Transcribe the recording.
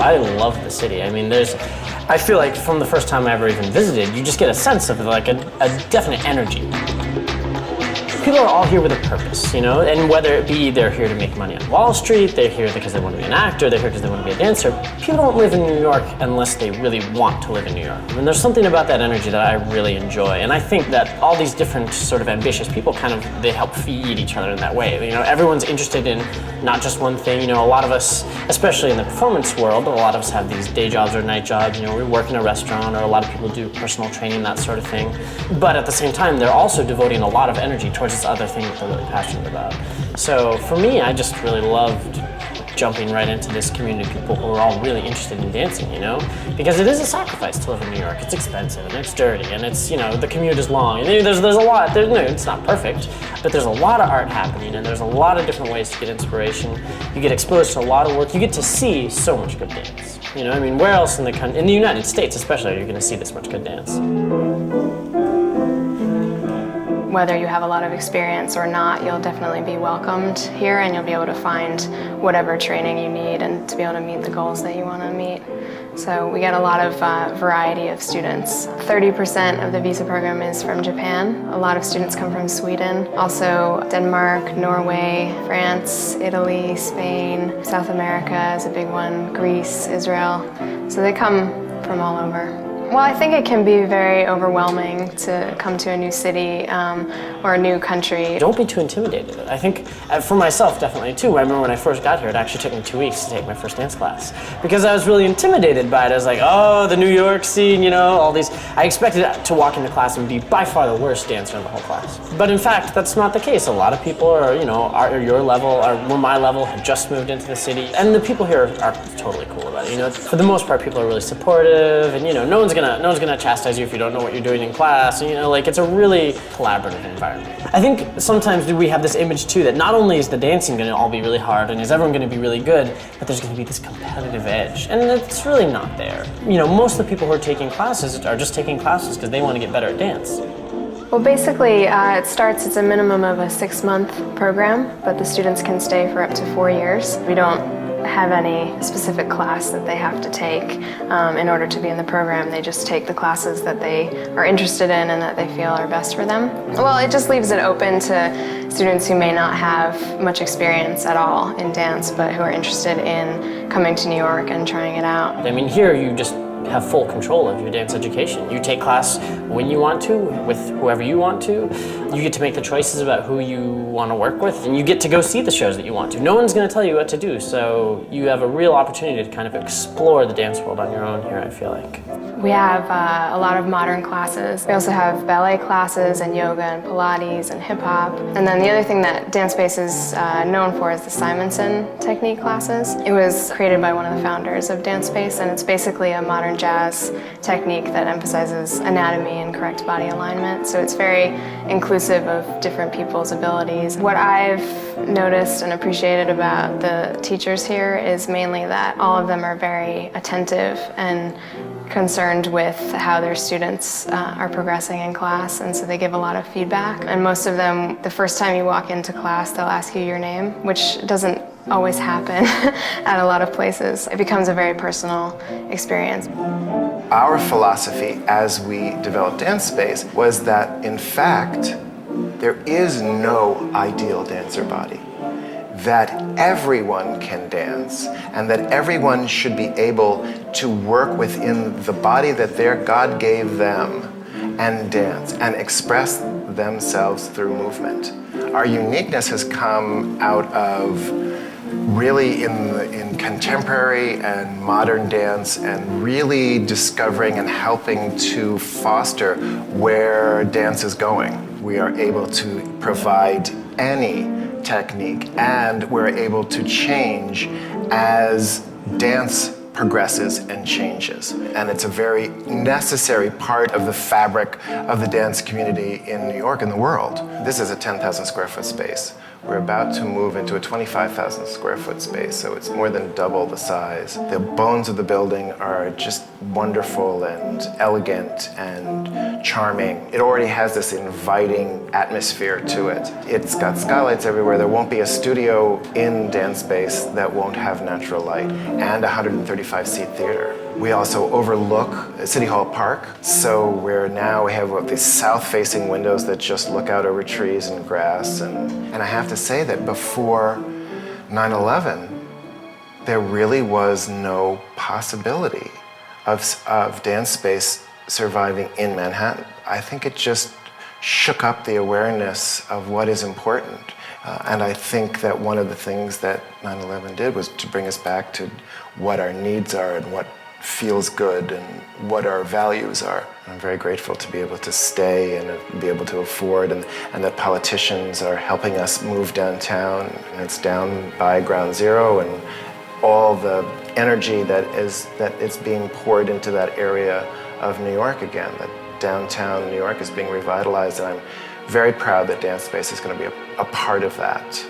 I love the city. I mean, I feel like from the first time I ever even visited, you just get a sense of like a definite energy. People are all here with a purpose, you know, and whether it be they're here to make money on Wall Street, they're here because they want to be an actor, they're here because they want to be a dancer. People don't live in New York unless they really want to live in New York. And there's something about that energy that I really enjoy. And I think that all these different sort of ambitious people they help feed each other in that way. You know, everyone's interested in not just one thing. You know, a lot of us, especially in the performance world, a lot of us have these day jobs or night jobs. You know, we work in a restaurant, or a lot of people do personal training, that sort of thing. But at the same time, they're also devoting a lot of energy towards this other thing that they're really passionate about. So for me, I just really loved jumping right into this community of people who are all really interested in dancing, you know? Because it is a sacrifice to live in New York. It's expensive and it's dirty and it's, you know, the commute is long. And there's a lot, it's not perfect, but there's a lot of art happening and there's a lot of different ways to get inspiration. You get exposed to a lot of work. You get to see so much good dance. You know, I mean, where else in the United States especially, are you gonna see this much good dance? Whether you have a lot of experience or not, you'll definitely be welcomed here and you'll be able to find whatever training you need and to be able to meet the goals that you want to meet. So we get a lot of variety of students. 30% of the visa program is from Japan. A lot of students come from Sweden. Also Denmark, Norway, France, Italy, Spain, South America is a big one, Greece, Israel. So they come from all over. Well, I think it can be very overwhelming to come to a new city or a new country. Don't be too intimidated. I think, for myself, definitely too. I remember when I first got here, it actually took me 2 weeks to take my first dance class because I was really intimidated by it. I was like, oh, the New York scene, you know, all these. I expected to walk into class and be by far the worst dancer in the whole class. But in fact, that's not the case. A lot of people are, you know, are your level, or my level, have just moved into the city. And the people here are totally cool about it. You know, for the most part, people are really supportive, and you know, no one's gonna chastise you if you don't know what you're doing in class. You know, like it's a really collaborative environment. I think sometimes we have this image too that not only is the dancing gonna all be really hard and is everyone gonna be really good, but there's gonna be this competitive edge, and it's really not there. You know, most of the people who are taking classes are just taking classes because they want to get better at dance. Well, basically, it's a minimum of a 6-month program, but the students can stay for up to 4 years. We don't have any specific class that they have to take in order to be in the program. They just take the classes that they are interested in and that they feel are best for them. Well, it just leaves it open to students who may not have much experience at all in dance, but who are interested in coming to New York and trying it out. I mean, here you just have full control of your dance education. You take class when you want to, with whoever you want to. You get to make the choices about who you want to work with, and you get to go see the shows that you want to. No one's going to tell you what to do, so you have a real opportunity to kind of explore the dance world on your own here, I feel like. We have a lot of modern classes. We also have ballet classes and yoga and Pilates and hip hop. And then the other thing that Dance Space is known for is the Simonson technique classes. It was created by one of the founders of Dance Space, and it's basically a modern jazz technique that emphasizes anatomy and correct body alignment. So it's very inclusive of different people's abilities. What I've noticed and appreciated about the teachers here is mainly that all of them are very attentive and concerned with how their students are progressing in class, and so they give a lot of feedback. And most of them, the first time you walk into class, they'll ask you your name, which doesn't always happen at a lot of places. It becomes a very personal experience. Our philosophy as we developed Dance Space was that, in fact, there is no ideal dancer body, that everyone can dance, and that everyone should be able to work within the body that their God gave them and dance and express themselves through movement. Our uniqueness has come out of really in contemporary and modern dance, and really discovering and helping to foster where dance is going. We are able to provide any technique, and we're able to change as dance progresses and changes. And it's a very necessary part of the fabric of the dance community in New York and the world. This is a 10,000 square foot space We're about to move into a 25,000 square foot space, so it's more than double the size. The bones of the building are just wonderful and elegant and charming. It already has this inviting atmosphere to it. It's got skylights everywhere. There won't be a studio in dance space that won't have natural light, and a 135-seat theater. We also overlook City Hall Park, so we have these south-facing windows that just look out over trees and grass. And I have to say that before 9/11, there really was no possibility of dance space surviving in Manhattan. I think it just shook up the awareness of what is important. And I think that one of the things that 9/11 did was to bring us back to what our needs are and what feels good and what our values are. I'm very grateful to be able to stay and be able to afford, and that politicians are helping us move downtown. And it's down by Ground Zero, and all the energy that is being poured into that area of New York again. That downtown New York is being revitalized, and I'm very proud that Dance Space is going to be a part of that.